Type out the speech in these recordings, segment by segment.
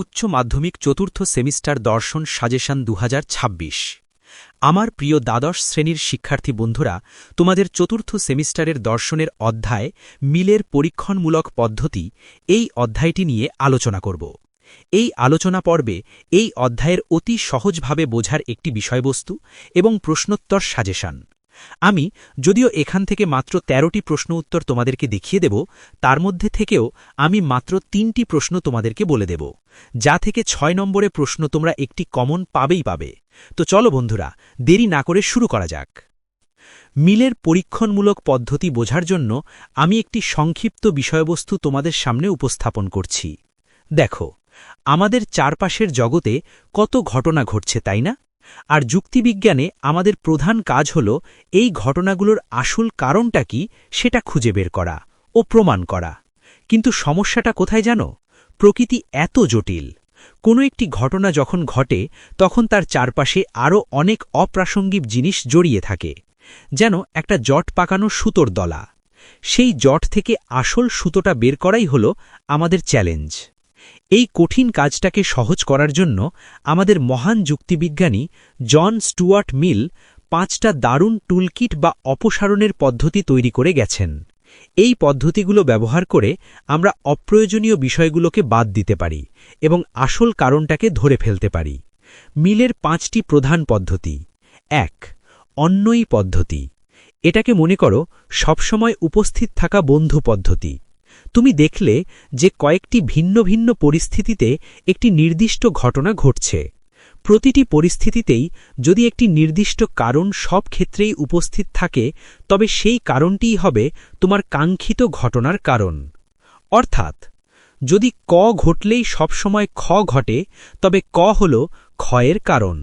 উচ্চ মাধ্যমিক চতুর্থ সেমিস্টার দর্শন সাজেশন ২০২৬। আমার প্রিয় দ্বাদশ শ্রেণীর শিক্ষার্থী বন্ধুরা, তোমাদের চতুর্থ সেমিস্টারের দর্শনের অধ্যায় মিলের পরীক্ষণমূলক পদ্ধতি এই অধ্যায়টি নিয়ে আলোচনা করব। এই আলোচনা পর্বে এই অধ্যায়ের অতি সহজভাবে বোঝার একটি বিষয়বস্তু এবং প্রশ্নোত্তর সাজেশন। আমি যদিও এখান থেকে মাত্র ১৩টি প্রশ্ন উত্তর তোমাদেরকে দেখিয়ে দেব, তার মধ্যে থেকেও আমি মাত্র ৩টি প্রশ্ন তোমাদেরকে বলে দেব, যা থেকে ৬ নম্বরে প্রশ্ন তোমরা একটি কমন পাবে। তো চলো বন্ধুরা, দেরি না করে শুরু করা যাক। মিলের পরীক্ষণমূলক পদ্ধতি বোঝার জন্য আমি একটি সংক্ষিপ্ত বিষয়বস্তু তোমাদের সামনে উপস্থাপন করছি। দেখো, আমাদের চারপাশের জগতে কত ঘটনা ঘটছে, তাই না? আর যুক্তিবিজ্ঞানে আমাদের প্রধান কাজ হল এই ঘটনাগুলোর আসল কারণটা কি সেটা খুঁজে বের করা ও প্রমাণ করা। কিন্তু সমস্যাটা কোথায় জানো? প্রকৃতি এত জটিল। কোনো একটি ঘটনা যখন ঘটে তখন তার চারপাশে আরও অনেক অপ্রাসঙ্গিক জিনিস জড়িয়ে থাকে, যেন একটা জট পাকানো সুতোর দলা। সেই জট থেকে আসল সুতোটা বের করাই হল আমাদের চ্যালেঞ্জ। এই কঠিন কাজটাকে সহজ করার জন্য আমাদের মহান যুক্তিবিজ্ঞানী জন স্টুয়ার্ট মিল ৫টা দারুণ টুলকিট বা অপসারণের পদ্ধতি তৈরি করে গেছেন। এই পদ্ধতিগুলো ব্যবহার করে আমরা অপ্রয়োজনীয় বিষয়গুলোকে বাদ দিতে পারি এবং আসল কারণটাকে ধরে ফেলতে পারি। মিলের ৫টি প্রধান পদ্ধতি। ১. অন্বয়ী পদ্ধতি। এটাকে মনে করো সবসময় উপস্থিত থাকা বন্ধু পদ্ধতি। তুমি দেখলে যে কয়েকটি ভিন্ন ভিন্ন পরিস্থিতিতে একটি নির্দিষ্ট ঘটনা ঘটছে। প্রতিটি পরিস্থিতিতেই যদি একটি নির্দিষ্ট কারণ সব ক্ষেত্রেই উপস্থিত থাকে, তবে সেই কারণটিই হবে তোমার কাঙ্ক্ষিত ঘটনার কারণ। অর্থাৎ যদি ক ঘটলেই সবসময় খ ঘটে, তবে ক হল ক্ষয়ের কারণ।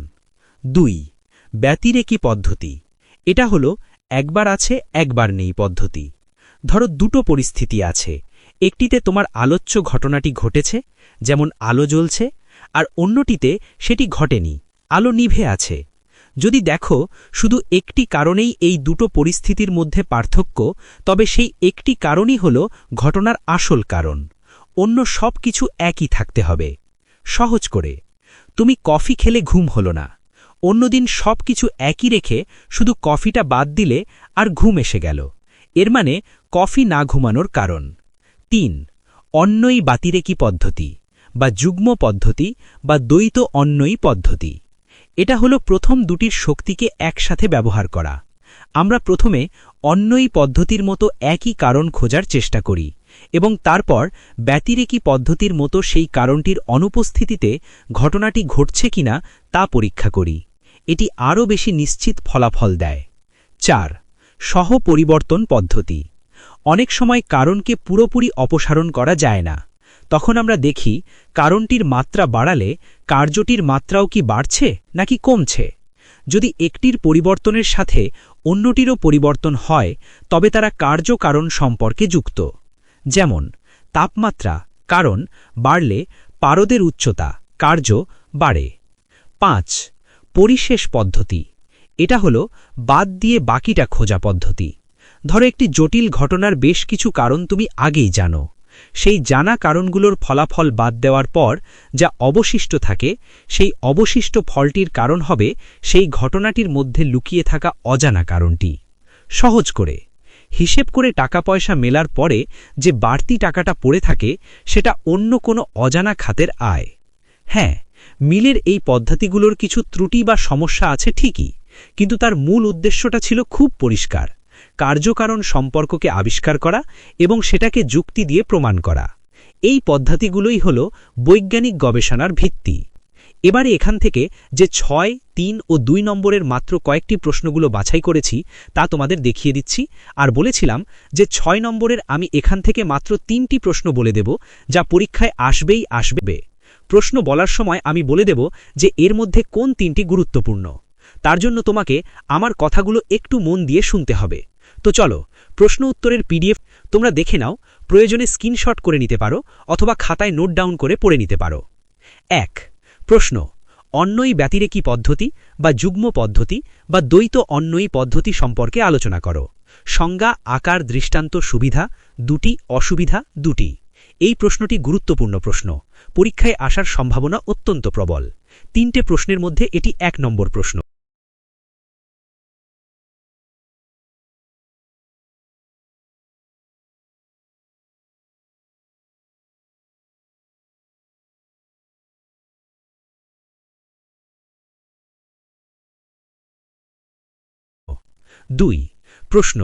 ২. ব্যতিরেকী পদ্ধতি। এটা হল একবার আছে একবার নেই পদ্ধতি। ধরো দুটো পরিস্থিতি আছে, একটিতে তোমার আলোচ্য ঘটনাটি ঘটেছে, যেমন আলো জ্বলছে, আর অন্যটিতে সেটি ঘটেনি, আলো নিভে আছে। যদি দেখো শুধু একটি কারণেই এই দুটো পরিস্থিতির মধ্যে পার্থক্য, তবে সেই একটি কারণই হল ঘটনার আসল কারণ। অন্য সব কিছু একই থাকতে হবে। সহজ করে, তুমি কফি খেলে ঘুম হল না, অন্যদিন সব কিছু একই রেখে শুধু কফিটা বাদ দিলে আর ঘুম এসে গেল। এর মানে কফি না ঘুমানোর কারণ। ৩. অন্বয়ী ব্যতিরেকী পদ্ধতি বা যুগ্ম পদ্ধতি বা দ্বৈত অন্বয়ী পদ্ধতি। এটা হলো প্রথম দুটির শক্তিকে একসাথে ব্যবহার করা। আমরা প্রথমে অন্বয়ী পদ্ধতির মতো একই কারণ খোঁজার চেষ্টা করি এবং তারপর ব্যতিরেকী পদ্ধতির মতো সেই কারণটির অনুপস্থিতিতে ঘটনাটি ঘটছে কিনা তা পরীক্ষা করি। এটি আরও বেশি নিশ্চিত ফলাফল দেয়। ৪. সহ-পরিবর্তন পদ্ধতি। অনেক সময় কারণকে পুরোপুরি অপসারণ করা যায় না। তখন আমরা দেখি কারণটির মাত্রা বাড়ালে কার্যটির মাত্রাও কি বাড়ছে নাকি কমছে। যদি একটির পরিবর্তনের সাথে অন্যটিরও পরিবর্তন হয়, তবে তারা কার্য-কারণ সম্পর্কে যুক্ত। যেমন তাপমাত্রা কারণ বাড়লে পারদের উচ্চতা কার্য বাড়ে। ৫. পরিশেষ পদ্ধতি। এটা হল বাদ দিয়ে বাকিটা খোঁজা পদ্ধতি। ধরো একটি জটিল ঘটনার বেশ কিছু কারণ তুমি আগেই জানো। সেই জানা কারণগুলোর ফলাফল বাদ দেওয়ার পর যা অবশিষ্ট থাকে, সেই অবশিষ্ট ফলটির কারণ হবে সেই ঘটনাটির মধ্যে লুকিয়ে থাকা অজানা কারণটি। সহজ করে, হিসেব করে টাকা পয়সা মেলার পরে যে বাড়তি টাকাটা পড়ে থাকে, সেটা অন্য কোনো অজানা খাতের আয়। হ্যাঁ, মিলের এই পদ্ধতিগুলোর কিছু ত্রুটি বা সমস্যা আছে ঠিকই, কিন্তু তার মূল উদ্দেশ্যটা ছিল খুব পরিষ্কার: কার্যকারণ সম্পর্ককে আবিষ্কার করা এবং সেটাকে যুক্তি দিয়ে প্রমাণ করা। এই পদ্ধতিগুলোই হল বৈজ্ঞানিক গবেষণার ভিত্তি। এবারে এখান থেকে যে ৬, ৩ ও ২ নম্বরের মাত্র কয়েকটি প্রশ্নগুলো বাছাই করেছি তা তোমাদের দেখিয়ে দিচ্ছি। আর বলেছিলাম যে ৬ নম্বরের আমি এখান থেকে মাত্র ৩টি প্রশ্ন বলে দেব, যা পরীক্ষায় আসবে। প্রশ্ন বলার সময় আমি বলে দেব যে এর মধ্যে কোন ৩টি গুরুত্বপূর্ণ। তার জন্য তোমাকে আমার কথাগুলো একটু মন দিয়ে শুনতে হবে। তো চলো, প্রশ্ন উত্তরের পিডিএফ তোমরা দেখে নাও, প্রয়োজনে স্ক্রিনশট করে নিতে পারো অথবা খাতায় নোট ডাউন করে পড়ে নিতে পারো। ১. প্রশ্ন: অন্বয়ী ব্যতিরেকী পদ্ধতি বা যুগ্ম পদ্ধতি বা দ্বৈত অন্বয়ী পদ্ধতি সম্পর্কে আলোচনা করো। সংজ্ঞা, আকার, দৃষ্টান্ত, সুবিধা দুটি, অসুবিধা দুটি। এই প্রশ্নটি গুরুত্বপূর্ণ প্রশ্ন, পরীক্ষায় আসার সম্ভাবনা অত্যন্ত প্রবল। 3টে প্রশ্নের মধ্যে এটি 1 নম্বর প্রশ্ন। দুই প্রশ্ন,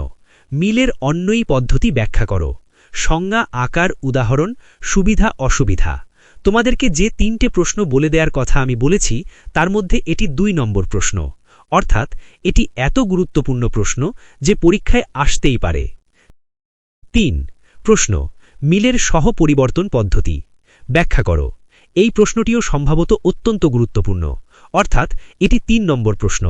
মিলের অন্যই পদ্ধতি ব্যাখ্যা করো। সংজ্ঞা, আকার, উদাহরণ, সুবিধা অসুবিধা। তোমাদেরকে যে 3টে প্রশ্ন বলে দেওয়ার কথা আমি বলেছি তার মধ্যে এটি 2 নম্বর প্রশ্ন, অর্থাৎ এটি এত গুরুত্বপূর্ণ প্রশ্ন যে পরীক্ষায় আসতেই পারে। 3 প্রশ্ন, মিলের সহ-পরিবর্তন পদ্ধতি ব্যাখ্যা করো। এই প্রশ্নটিও সম্ভবত অত্যন্ত গুরুত্বপূর্ণ, অর্থাৎ এটি 3 নম্বর প্রশ্ন।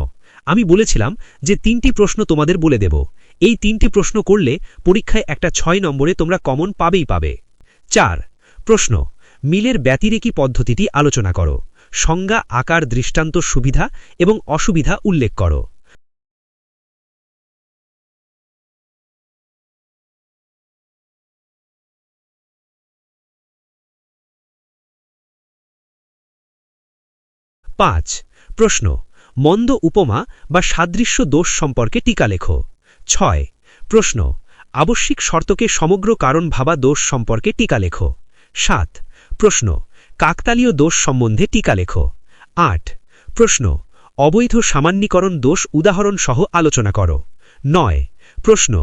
আমি বলেছিলাম যে 3টি প্রশ্ন তোমাদের বলে দেব। এই 3টি প্রশ্ন করলে পরীক্ষায় একটা 6 নম্বরে তোমরা কমন পাবেই পাবে। 4 প্রশ্ন, মিলের ব্যতিরেকি পদ্ধতিটি আলোচনা করো। সংজ্ঞা, আকার, দৃষ্টান্ত, সুবিধা এবং অসুবিধা উল্লেখ করো। 5 প্রশ্ন, মন্দ উপমা বা সাদৃশ্য দোষ সম্পর্কে টিকা লেখো। 6 প্রশ্ন, আবশ্যিক শর্তকে সমগ্র কারণ ভাবা দোষ সম্পর্কে টিকা লেখো। 7 প্রশ্ন, কাকতালীয় দোষ সম্বন্ধে টিকা লেখো। 8 প্রশ্ন, অবৈধ সামান্যীকরণ দোষ উদাহরণ সহ আলোচনা করো। 9 প্রশ্ন,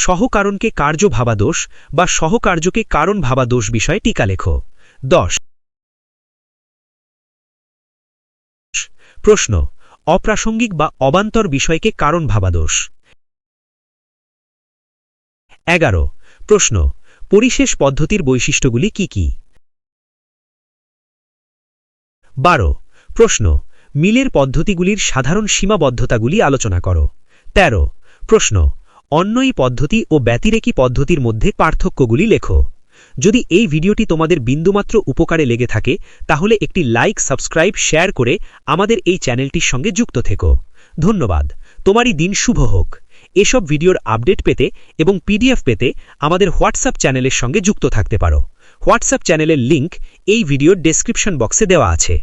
সহকারণকে কার্য ভাবা দোষ বা সহকার্যকে কারণ ভাবা দোষ বিষয়ে টিকা লেখো। 10 প্রশ্ন, অপ্রাসঙ্গিক বা অবান্তর বিষয়কে কারণ ভাবা দোষ। 11 প্রশ্ন, পরিশেষ পদ্ধতির বৈশিষ্ট্যগুলি কি কি। 12 প্রশ্ন, মিলের পদ্ধতিগুলির সাধারণ সীমাবদ্ধতাগুলি আলোচনা করো। 13 প্রশ্ন, অন্যই পদ্ধতি ও ব্যতিরেকি পদ্ধতির মধ্যে পার্থক্যগুলি লেখো। যদি এই ভিডিওটি তোমাদের বিন্দুমাত্র উপকারে লেগে থাকে তাহলে একটি লাইক, সাবস্ক্রাইব, শেয়ার করে আমাদের এই চ্যানেলটির সঙ্গে যুক্ত থেকো। ধন্যবাদ। তোমারই দিন শুভ হোক। এসব ভিডিওর আপডেট পেতে এবং পিডিএফ পেতে আমাদের হোয়াটসঅ্যাপ চ্যানেলের সঙ্গে যুক্ত থাকতে পারো। হোয়াটসঅ্যাপ চ্যানেলের লিংক এই ভিডিওর ডেসক্রিপশন বক্সে দেওয়া আছে।